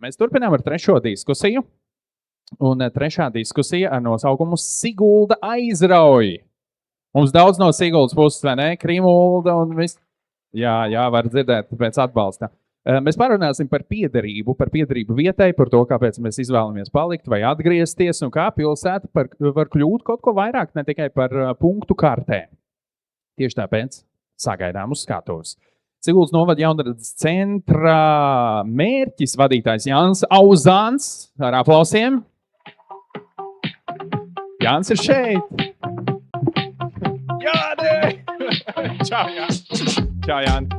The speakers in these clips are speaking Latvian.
Mēs turpinām ar trešo diskusiju. Un trešā diskusija ar nosaukumu Sigulda aizrauj. Mums daudz no Siguldas puses, vai ne? Krimulda un viss. Jā, var dzirdēt pēc atbalsta. Mēs parunāsim par piederību vietai, par to, kāpēc mēs izvēlamies palikt vai atgriezties, un kā pilsēta var kļūt kaut ko vairāk, ne tikai par punktu kartē. Tieši tāpēc sagaidām uz skatuves. Siguldas novada jaunradzes centra mērķis vadītājs Jānis Auzāns. Ar aplausiem. Jānis ir šeit. Jāni! Čau, Jāni. Čau, Jāni.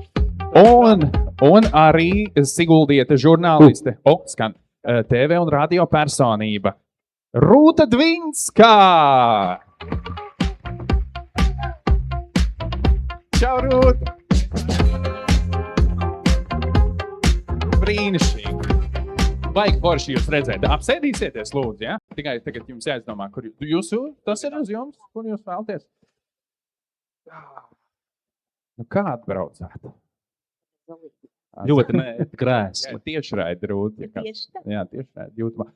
Un arī siguldieta žurnāliste, skan TV un radio personība Rūta Dvinskā. Čau, Rūta. Brīnišķīgi. Baigi forši jūs redzēt. Apsēdīsieties, lūdzu, ja? Tikai tagad jums jāizdomā, kur jūs, tas ir uz jums, kur jūs vēlaties. Nu, kā atbraucāt? Ļoti nērti krēsli. Jā, tiešraidi, Rūta. Jā, tiešraidi, jūtamā.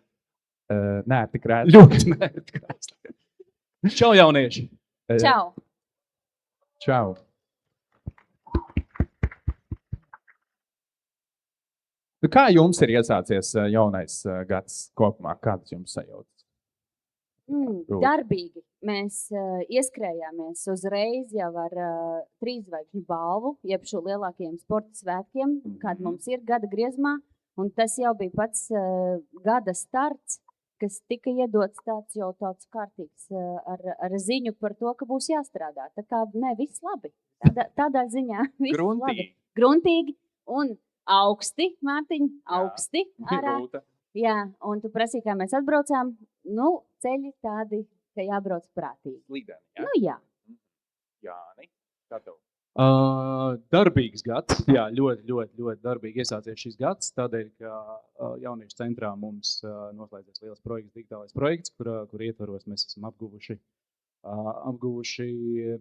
Nērti krēsli. Ļoti nērti krēsli. Čau, jaunieši. Čau. Čau. Kā jums ir iesācies jaunais gads kopumā? Kāds jums sajūtas? Darbīgi. Mēs ieskrējāmies uzreiz jau ar 3 zvaigžņu balvu, jeb šo lielākajiem sporta svētkiem, kāda mums ir gada griezumā. Un tas jau bija pats gada starts, kas tika iedots tāds jau tāds kārtīgs ar ziņu par to, ka būs jāstrādā. Tā kā, viss labi. Tādā ziņā viss labi. Gruntīgi un augsti, Mārtiņ, augsti. Ārā. Jā, un tu prasīji, kā mēs atbraucām. Ceļi tādi, ka jābrauc prātīgi. Slideni, jā? Jā. Jāni, kā tev? Darbīgs gads. Jā, ļoti darbīgi iesācies šis gads. Tādēļ, ka jauniešu centrā mums noslēdzies liels projekts, digitālais projekts, kur ietvaros mēs esam apguvuši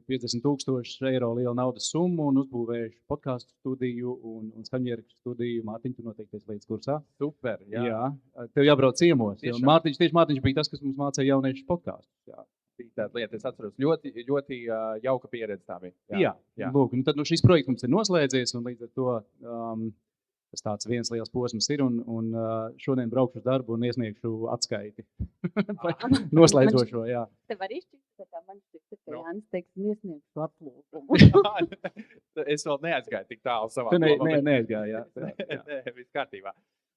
50,000 eiro lielu naudas summu un uzbūvējuši podcastu studiju un skaņierakstu studiju. Mārtiņ, tu noteikti esi līdz kursā. Super, jā. Tev jābrauc ciemos. Mārtiņš bija tas, kas mums mācīja jauniešu podcastu. Jā. Tāda lieta, es atceros, ļoti jauka pieredze tā bija. Jā. Lūk, un tad šis projekts mums ir noslēdzies un līdz ar to tas tāds viens liels posms ir un šodien braukšu uz darbu un iesniegšu atskaiti. Noslēdzošo, jā. Tev arī šķiet, ka man šķiet, ka Jānis teiks, iesniegšu aplūkumu. Es vēl neaizgāju tik tālu savā domā. Tu neaizgāju, jā. Nē, viss kārtībā.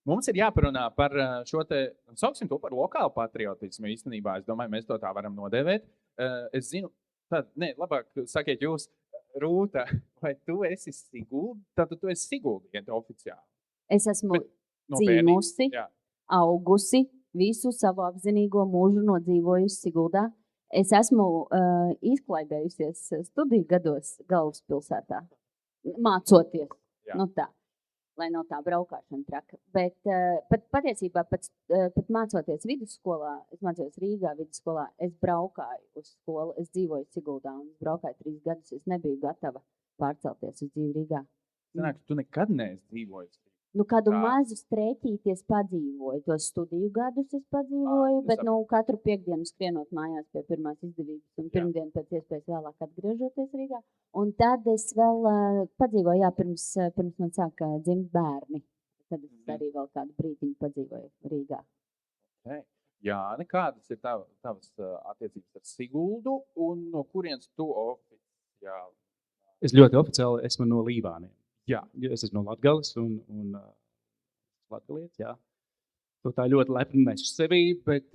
Mums ir jāparunā par šo te, sauksim to par lokālu patriotismu īstenībā. Es domāju, mēs to tā varam nodēvēt. Es zinu, labāk sakiet jūs, Rūta, vai tu esi Sigulda? Tātad tu esi Siguldieta oficiāli. Es esmu dzīmusi, augusi, visu savu apzinīgo mūžu nodzīvojusi Siguldā. Es esmu izklaidējusies studiju gados galvaspilsētā, mācoties. Tā, lai nav tā braukāšana traka. Bet patiesībā pat mācoties vidusskolā, es mācījos Rīgā vidusskolā, es braukāju uz skolu, es dzīvoju Siguldā un es braukāju 3 gadus, es nebiju gatava pārcelties uz dzīvi Rīgā. Sanāk, tu nekad neesi dzīvojis? Kādu mazu strēķīti es padzīvoju, tos studiju gadus es padzīvoju, bet katru piekdienu skrienot mājās pie pirmās izdevības un pirmdienu pēc iespējas vēlāk atgriežoties Rīgā. Un tad es vēl padzīvoju, pirms man sāka dzimt bērni. Tad es arī vēl kādu brīdiņu padzīvoju Rīgā. Jāni, kādas ir tavas attiecības ar Siguldu un no kurienes tu oficiāli? Es ļoti oficiāli esmu no Līvāniem. Jā. Es esmu no Latgales un latgalietis, jā. To tā ļoti lepni nesu sevī, bet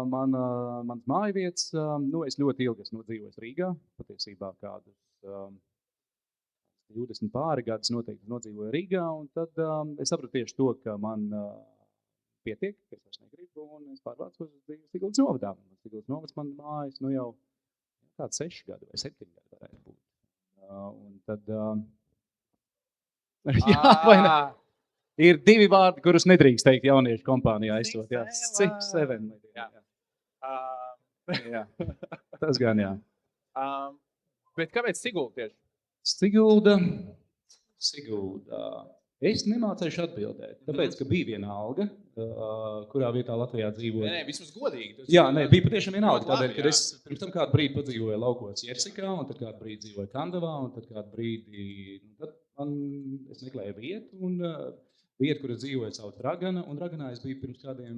mans mājvietas, es ļoti ilgi esmu dzīvojis Rīgā, patiesībā kādus 20 pāri gadus noteikti nodzīvoju Rīgā, un tad es sapratu tieši to, ka man pietiek, ka es vairs negribu, un es pārvācos uz Siguldas novadā. Siguldas novads man mājas, jau kāds 6 gadi vai 7 gadi varētu būt. Un tad... vai ne? Ir 2 vārdi, kurus nedrīkst teikt jauniešu kompānijā esot. 6-7. Jā. Tas gan, jā. Bet kāpēc Sigulda tieši? Sigulda. Es nemācēšu atbildēt, tāpēc, ka bija viena alga, kurā vietā Latvijā dzīvoja. Nē, vismaz godīgi. Jā, bija patiešām viena alga, Ļoti labi, tādēļ, ka es pirms tam kādu brīdi padzīvoju laukos Jersikā, un tad kādu brīdi dzīvoju Kandavā, un tad kādu brīdi, tad es meklēju vietu, un vietu, kur es dzīvoju, sauc Ragana, un Raganā es biju pirms kādiem,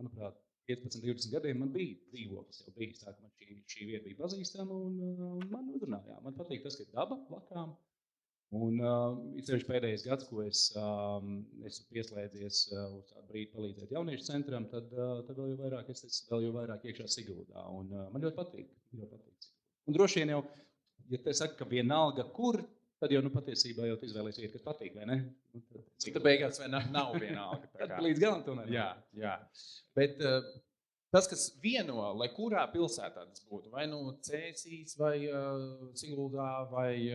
manuprāt, 15-20 gadiem, man bija dzīvoklis jau bijis, tā ka man šī vieta bija pazīstama, un man uzrunājā. Man patīk tas, ka ir daba blakām. Un ceļš pēdējais gads, ko es esmu pieslēdzies uz tādu brīdi palīdzēt jauniešu centram, tad vēl jau vairāk es vēl jau vairāk iekšā Siguldā. Un man ļoti patīk. Un droši vien jau, ja te saka, ka vienalga kur, tad jau patiesībā jau izvēlēs vietu, kas patīk, vai ne? Tad beigās vai nav vienalga. Tad līdz galam tomēr. Jā. Bet tas, kas vieno, lai kurā pilsētā tas būtu, vai Cēsīs, vai Siguldā, vai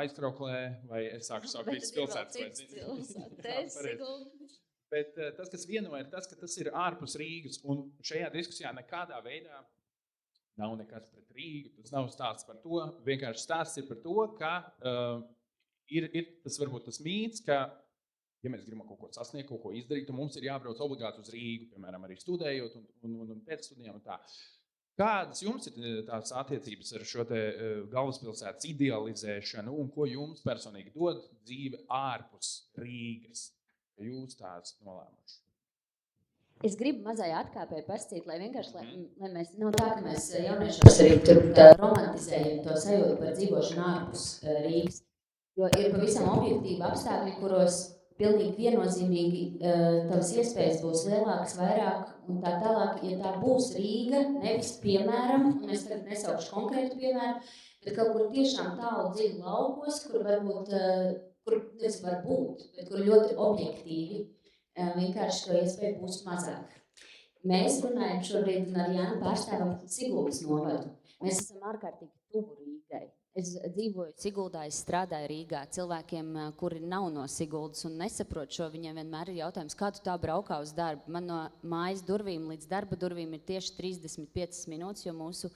Aizkrauklē, vai es sāku visas pilsētas. Bet tas, kas vieno, ir tas, ka tas ir ārpus Rīgas, un šajā diskusijā nekādā veidā nav nekas pret Rīgu, tas nav stāsts par to, vienkārši stāsts ir par to, ka ir tas varbūt tas mīts, ka ja mēs gribam kaut ko sasniegt, kaut ko izdarīt, tad mums ir jābrauc obligāti uz Rīgu, piemēram, arī studējot un pēc studijām un tā. Kādas jums ir tās attiecības ar šo te galvaspilsētas idealizēšanu un ko jums personīgi dod dzīve ārpus Rīgas, ka jūs tās nolēmuši? Es gribu mazajā atkāpē pascīt, lai vienkārši, lai mēs, nav tā, ka mēs jauniešus arī tur romantizējam to sajūtu par dzīvošanu ārpus Rīgas, jo ir pavisam objektīvi apstākļi, kuros pilnīgi viennozīmīgi tavas iespējas būs lielākas, vairāk un tā tālāk, ja tā būs Rīga, nevis piemēram, un es tagad nesaukšu konkrētu piemēru, bet kaut kur tiešām tālu dziļi laukos, kur varbūt, kur nevis var būt, bet kur ļoti objektīvi vienkārši to iespēju būs mazāk. Mēs runājam šobrīd un ar Jānu pārstāvam Siguldas novadu. Mēs esam ārkārtīgi tuvu Rīgai. Es dzīvoju Siguldā, es strādāju Rīgā. Cilvēkiem, kuri nav no Siguldas un nesaprot šo, viņiem vienmēr ir jautājums, kā tu tā braukā uz darbu. Man no mājas durvīm līdz darba durvīm ir tieši 35 minūtes, jo mūsu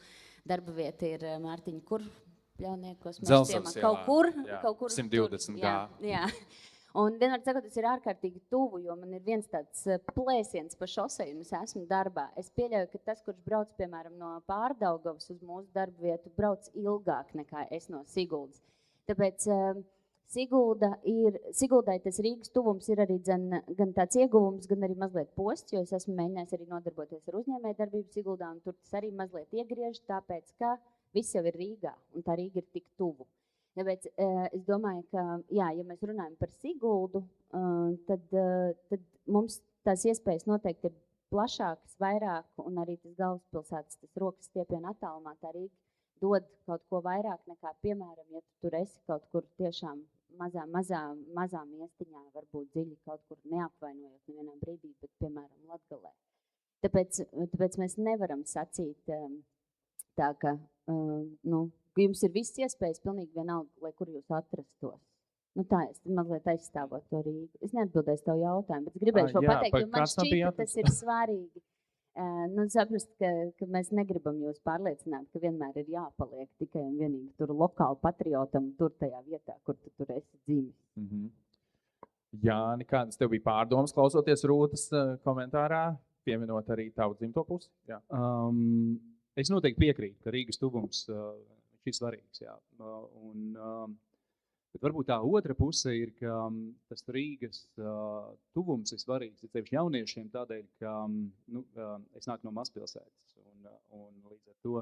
darba vieta ir Mārtiņa, kur Pļauniekos mēs ciemā kaut kur 120 jā. Un vienmēr sakot, tas ir ārkārtīgi tuvu, jo man ir viens tāds plēsiens pa šosei un es esmu darbā. Es pieļauju, ka tas, kurš brauc, piemēram, no Pārdaugavas uz mūsu darba vietu, brauc ilgāk nekā es no Siguldas. Tāpēc Siguldai tas Rīgas tuvums ir arī gan tāds ieguvums, gan arī mazliet posts, jo es esmu mēģinājis arī nodarboties ar uzņēmējdarbību Siguldā, un tur tas arī mazliet iegriež, tāpēc, ka viss jau ir Rīgā, un tā Rīga ir tik tuvu. Tāpēc es domāju, ka, jā, ja mēs runājam par Siguldu, tad mums tās iespējas noteikti ir plašākas, vairāk, un arī tas galvaspilsētas, tas rokas stiepiena attālumā, tā Rīga dod kaut ko vairāk nekā, piemēram, ja tu tur esi kaut kur tiešām mazā miestiņā, varbūt dziļi kaut kur neapvainojot nevienā brīdī, bet, piemēram, Latgalē. Tāpēc mēs nevaram sacīt tā, ka, jums ir viss iespējas pilnīgi vienalga, lai kur jūs atrastos. Tā, es mazliet aizstāvot to Rīgu. Es neatbildēšu tavu jautājumu, bet gribēju šo pateikt, jo man šķiet, ka tas ir svarīgi. Saprast, ka mēs negribam jūs pārliecināt, ka vienmēr ir jāpaliek tikai un vienīgi tur lokāli patriotam, tur tajā vietā, kur tu tur esi dzimis. Jāni, kādas tev bija pārdomas klausoties Rūtas komentārā, pieminot arī tavu dzimto pusi? Jā. Es noteikti piekrītu, ka Rīgas tuvums ir svarīgs. Jā. Bet varbūt tā otra puse ir, ka tas Rīgas tuvums ir svarīgs, ir sevišķi jauniešiem tādēļ, ka es nāku no mazpilsētas. Un līdz ar to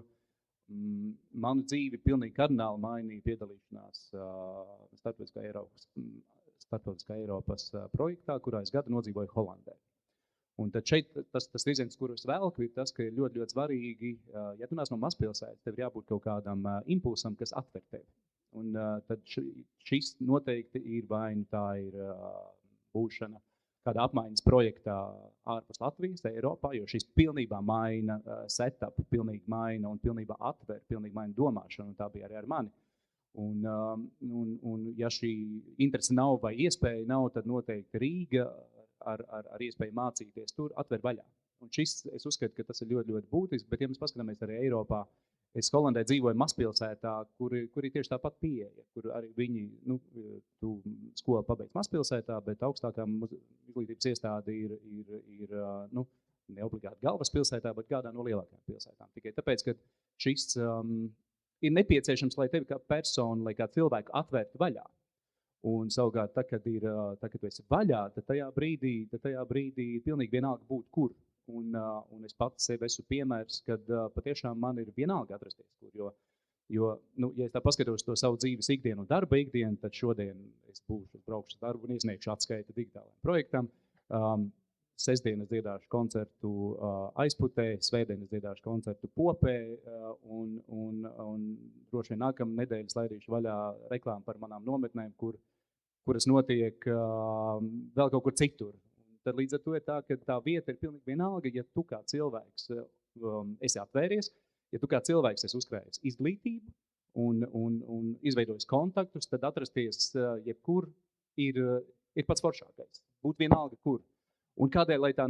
manu dzīvi pilnīgi kardināli mainīja piedalīšanās starptautiskā Eiropas projektā, kurā es gadu nodzīvoju Holandē. Un tad šeit tas virziens, kuru es velku, ir tas, ka ir ļoti, ļoti svarīgi, ja tu nāc no mazpilsētas, tev ir jābūt kaut kādam impulsam, kas atver tevi. Un tad šis noteikti ir vai nu tā ir būšana kāda apmaiņas projektā ārpus Latvijas, Eiropā, jo šis pilnībā maina setup, pilnīgi maina un pilnībā atver, pilnīgi maina domāšanu, un tā bija arī ar mani. Un ja šī interese nav vai iespēja nav, tad noteikti Rīga ar iespēju mācīties tur atver vaļā. Un šis, es uzskatu, ka tas ir ļoti, ļoti būtisks, bet ja mēs paskatāmies arī Eiropā, Es Holandē dzīvoju mazpilsētā, kur ir tieši tāpat pieeja, kur arī viņi, tu skolu pabeidz mazpilsētā, bet augstākā izglītības iestāde ir ne obligāti galvaspilsētā, bet kādā no lielākajām pilsētām. Tikai tāpēc, ka šis ir nepieciešams, lai tevi kā personu, lai kā cilvēku atvērtu vaļā. Un savukārt, kad tu esi vaļā, tad tajā brīdī pilnīgi vienalga būt kur. Un es pats sev esmu piemērs, kad patiešām man ir vienalga atrasties kur, jo ja es tā paskatos to savu dzīves ikdienu un darba ikdienu, tad šodien es braukšu darbu un izniegšu atskaiti digitālajiem projektam. Sestdien es dziedāšu koncertu Aizputē, svētdien es dziedāšu koncertu Popē, un droši vien nākamā nedēļas laidīšu vaļā reklāmu par manām nometnēm, kuras notiek vēl kaut kur citur. Tad līdz ar to ir tā, ka tā vieta ir pilnīgi vienalga, ja tu kā cilvēks esi atvēries, ja tu kā cilvēks esi uzkrājis izglītību un izveidojis kontaktus, tad atrasties jebkur ir pats foršākais. Būt vienalga kur. Un kādēļ, lai tā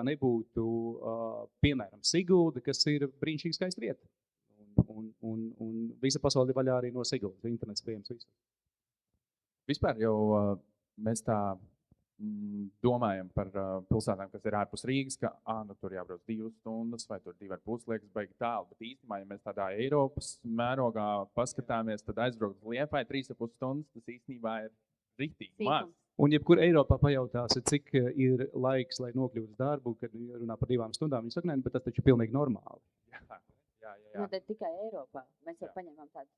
nebūtu piemēram, Sigulda, kas ir brīnišķīgi skaista vieta. Un visa pasaule vaļā arī no Siguldas. Internets pieejams visur. Vispār jau mēs tā domājam par pilsētām, kas ir ārpus Rīgas, ka tur jābrauc 2 stundas vai tur 2,5 liekas baigi tālu, bet īstenībā, ja mēs tādā Eiropas mērogā paskatāmies, tad aizbraukt uz Liepāju 3,5 stundas, tas īstenībā ir ritīgi maz. Un jebkur Eiropā pajautāsi, cik ir laiks, lai nokļūtu uz darbu, kad runā par 2 stundām, viņi saka, bet tas taču ir pilnīgi normāli. Jā. Nu, tad tikai Eiropā. Mēs jau paņemam tādu,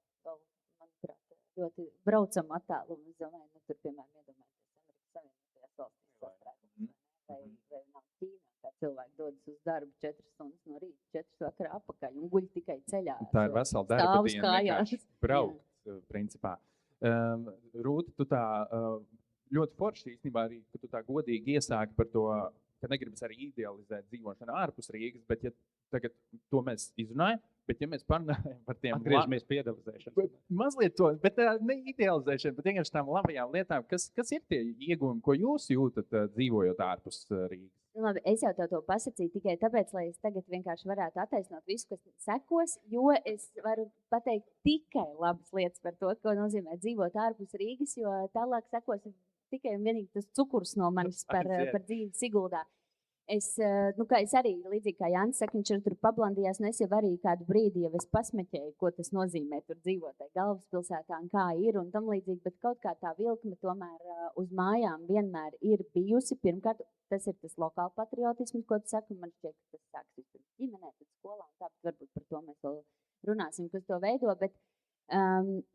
manuprāt, ļoti braucamu attālumu. Es domāju, tur, piemēram, iedomāties Amerikas Savienotajās valstīs sastrēgumus. Vai nav Ķīnā, kā cilvēki dodas uz darbu 4 stundas no rīta, 4 vakarā apakaļ un guļ tikai ceļā. Tā ir vesela darba diena, vienkārši braukt, principā. Rūta, tu tā ļoti forši īstenībā arī, ka tu tā godīgi iesāki par to, ka negribas arī idealizēt dzīvošanu ārpus Rīgas, bet ja tagad to mēs izrunājam, bet ja mēs parunājam par tiem... Atgriežamies pie idealizēšanas. Mazliet to, bet ne idealizēšana, bet vienkārši tām labajām lietām, kas ir tie ieguvumi, ko jūs jūtat dzīvojot ārpus Rīgas? Labi, es jau to pasacīju tikai tāpēc, lai es tagad vienkārši varētu attaisnot visu, kas sekos, jo es varu pateikt tikai labas lietas par to, ko nozīmē dzīvot ārpus Rīgas, jo tālāk sekos tikai un vienīgi tas cukurs no manis par dzīvi Siguldā. Kā es arī, līdzīgi kā Jānis saka, viņš tur pablandījās, un es jau arī kādu brīdi jau es pasmeķēju, ko tas nozīmē tur dzīvot tai galvaspilsētā un kā ir un tam līdzīgi, bet kaut kā tā vilkme tomēr uz mājām vienmēr ir bijusi. Pirmkārt, tas ir tas lokāla patriotisms, ko tu saki, man šķiet, ka tas sāks vispirms ģimenē, tad skolā, un tāpēc varbūt par to mēs vēl runāsim, kas to veido, bet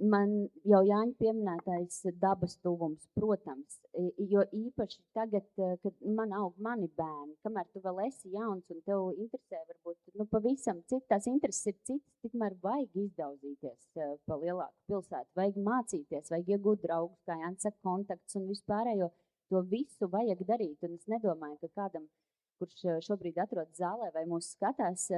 man jau Jāņa pieminētais dabas tuvums, protams, jo īpaši tagad, kad man aug mani bērni, kamēr tu vēl esi jauns un tev interesē varbūt pavisam tās intereses ir citas, tikmēr vajag izdauzīties pa lielāku pilsētu, vajag mācīties, vajag iegūt draugus, kā Jānis saka, kontaktus un vispārējo, to visu vajag darīt. Un es nedomāju, ka kādam, kurš šobrīd atrodas zālē vai mūs skatās,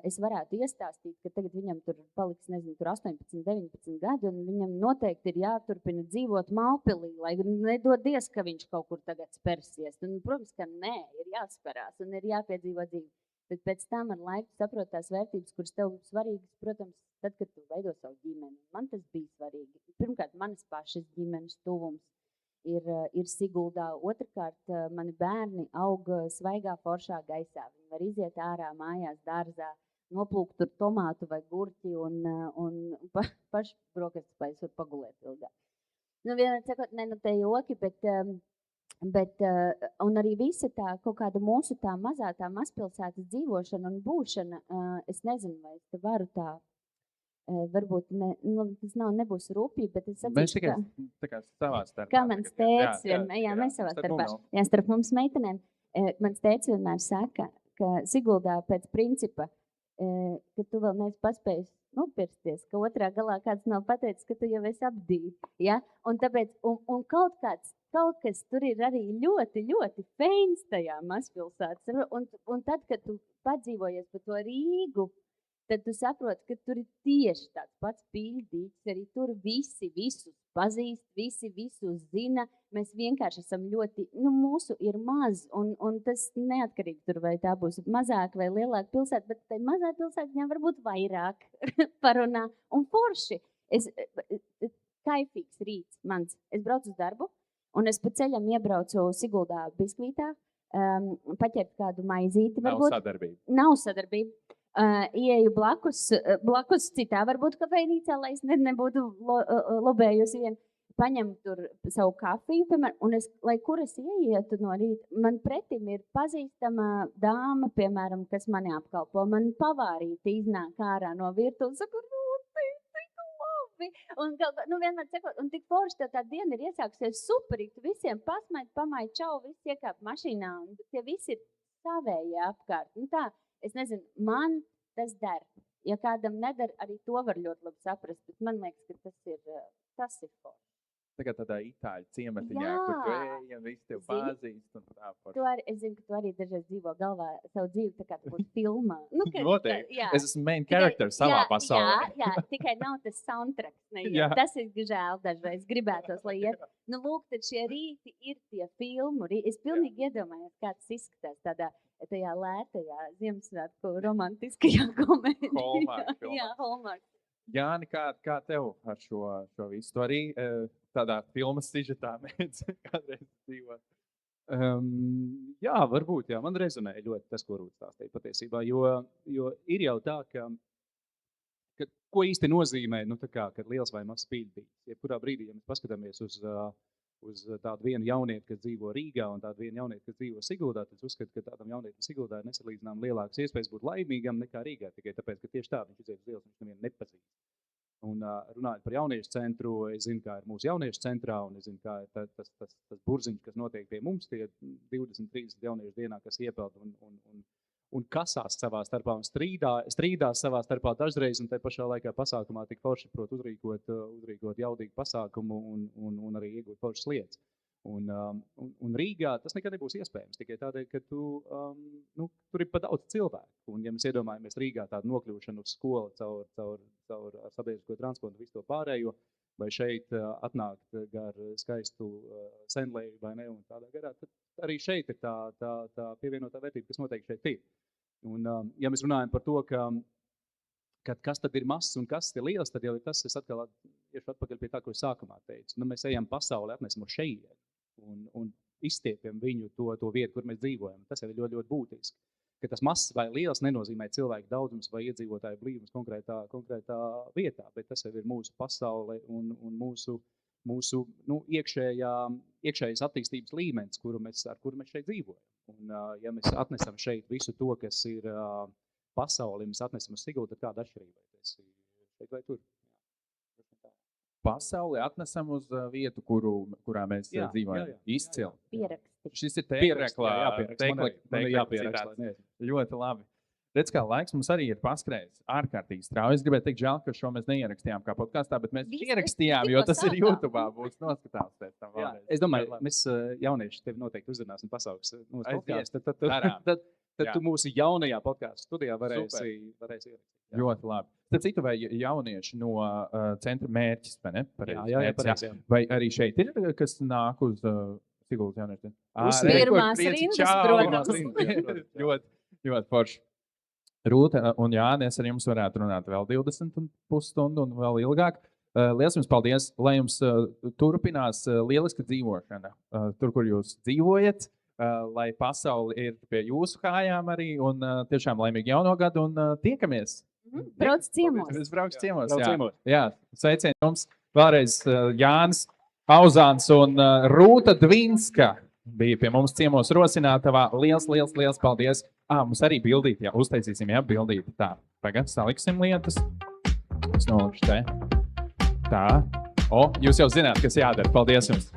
es varētu iestāstīt, ka tagad viņam tur paliks, tur 18, 19 gadi, un viņam noteikti ir jāturpina dzīvot Mālpilī, lai nedodies, ka viņš kaut kur tagad spersies. Un, protams, ka nē, ir jāsperās un ir jāpiedzīvo dzīvi. Bet pēc tam ar laiku saprot tās vērtības, kuras tev svarīgas, protams, tad, kad tu veido savu ģimeni. Man tas bija svarīgi. Pirmkārt, manas pašas ģimenes tuvums ir Siguldā. Otrkārt, mani bērni aug svaigā foršā gaisā. Viņi var iziet ārā mājās dārzā, noplūkt tur tomātu vai gurķi un paši brokastis pēc var pagulēt ilgāk. Vienmēr sakot, te joki, bet un arī visa tā kaut kāda mūsu tā mazpilsētas dzīvošana un būšana, es nezinu, vai es te varu tā, varbūt tas nebūs rūpīgi, bet es atzīšu, mēs tikai tā kā savā starpā. Kā mans tētis vienmēr, mēs savā starpā. Jā, starp mums meitenēm. Mans tētis vienmēr saka, ka Siguldā pēc principa, ka tu vēl neesi paspējis nopirsties, ka otrā galā kāds nav pateicis, ka tu jau esi apdīvi. Ja? Un tāpēc, un kaut kas tur ir arī ļoti, ļoti feins tajā mazpilsētas. Un tad, kad tu padzīvojies par to Rīgu, tad tu saproti, ka tur ir tieši tāds pats pīļdīgs. Arī tur visi visus pazīst, visi visus zina. Mēs vienkārši esam ļoti, mūsu ir maz, un tas neatkarīgi tur, vai tā būs mazāk vai lielāka pilsēta, bet tai mazā pilsētiņā varbūt vairāk parunā. Un forši, kaifīgs rīts mans. Es braucu uz darbu, un es pa ceļam iebraucu Siguldā biskvītā, paķert kādu maizīti. Varbūt. Nav sadarbība. Ieju blakus citā, varbūt kafejnīcā, lai es nebūtu lobējusi vienu. Paņemu tur savu kafiju, piemēram, un lai kur es ieietu no rīta, man pretim ir pazīstama dāma, piemēram, kas mani apkalpo. Man pavārīti iznāk ārā no virtuves, saka, tik labi. Un vienmēr sakot, un tik forši tev tā diena ir iesākusies superīgi, tu visiem pamai čau, visi iekāp mašīnā, un tie visi ir savēji apkārt. Un tā, es nezinu, man tas der. Ja kādam neder, arī to var ļoti labi saprast, bet man liekas, ka tas ir forši. Tagad tādā itāļu ciematiņā, kur tu ej, visi tev pazīst. Es zinu, ka tu arī dažreiz dzīvo galvā savu dzīvi, tā kā tu būtu filmā. Noteikti. Es esmu main character savā pasaulē. Jā, tikai nav tas soundtracks. Tas ir žēl dažreiz. Gribētos, lai iet. Lūk, tad šie rīti ir tie filmu. Es pilnīgi iedomājos, kā tas izskatās tajā lētajā Ziemassvētku romantiskajā komēdijā. Hallmark. Jā, Hallmark. Jāni, kā tev ar šo visu? Tu arī tādā filmas sižetā mēdz kādreiz dzīvot? Jā, varbūt, jā. Man rezonēja ļoti tas, ko Rūta stāstīja patiesībā, jo ir jau tā, ka ko īsti nozīmē, kad liels vai mazs pīļdīgs. Jebkurā brīdī, ja mēs paskatāmies uz tādu vienu jaunieti, kas dzīvo Rīgā un tādu vienu jaunieti, kas dzīvo Siguldā, tad es uzskatu, ka tādam jaunietim Siguldā ir nesalīdzinām lielākas iespējas būt laimīgam nekā Rīgā, tikai tāpēc, ka tieši tā viņš iziet uz ielas, viņš nevienu nepazīst. Un runājot par jauniešu centru, es zinu, kā ir mūsu jauniešu centrā, un es zinu, kā ir tas burziņš, kas notiek pie mums, tie 20-30 jauniešu dienā, kas iepeld un kasās savā starpā un strīdās savā starpā dažreiz, un tai pašā laikā pasākumā tik forši prot uzrīkot jaudīgu pasākumu un arī iegūt foršas lietas. Un Rīgā tas nekad nebūs iespējams, tikai tādēļ, ka tur ir pa daudz cilvēku. Un ja mēs iedomājamies Rīgā tādu nokļūšanu uz skolu caur sabiedrisko transportu visu to pārējo, vai šeit atnākt gar skaistu senlēju vai ne, un tādā garā, tad arī šeit ir tā pievienotā vērtība, kas noteikti šeit ir. Un ja mēs runājam par to, ka kas tad ir mazs un kas ir liels, tad jau ir tas, es atkal iešu atpakaļ pie tā, ko es sākumā teicu. Mēs ejam pasauli, atnesam uz šejienu un izstiepjam viņu to vietu, kur mēs dzīvojam. Tas jau ir ļoti, ļoti būtiski. Ka tas mazs vai liels nenozīmē cilvēku daudzums vai iedzīvotāju blīvums konkrētā vietā, bet tas jau ir mūsu pasaule un mūsu iekšējais attīstības līmenis, ar kuru mēs šeit dzīvojam. Un ja mēs atnesam šeit visu to, kas ir pasauli, mēs atnesam uz Siguldu, tad kāda atšķirība? Tas ir šeit vai tur? Pasauli atnesam uz vietu, kurā mēs dzīvojam. Izcili. Pieraksti. Šis ir tēkla. Jāpieraksta. Ļoti labi. Redz, kā laiks mums arī ir paskrējis ārkārtīgi strauji. Es gribēju teikt, žēl, ka šo mēs neierakstījām kā podkastā, bet mēs ierakstījām, jo tas ir YouTube'ā, būs noskatāms pēc tam. Es domāju, mēs jaunieši tevi noteikti uzrunāsim pasaules mūsu podkāstu. Tad tu mūsu jaunajā podkāstu studijā varēsi ierakstīt. Ļoti labi. Tad citu vai jaunieši no centra mērķis, vai ne? Jā. Vai arī šeit ir, kas nāk uz Siguldas jaunieši? Pirmās rindas, protams. Ļoti forši. Rūta un Jāni, es ar jums varētu runāt vēl 20,5 stundu un vēl ilgāk. Liels jums paldies, lai jums turpinās lieliska dzīvošana. Tur, kur jūs dzīvojat, lai pasauli ir pie jūsu kājām arī un tiešām laimīgi jauno gadu un tiekamies. Brauc ciemos. Es braucu ciemos, jā. Sveicien jums. Vēlreiz Jānis Auzāns un Rūta Dvinska bija pie mums ciemos Rosinātavā. Liels paldies. Mums arī bildīt, uztaisīsim, bildīt. Tā, tagad saliksim lietas. Es nolikšu te. Tā. Jūs jau zināt, kas jādara. Paldies jums.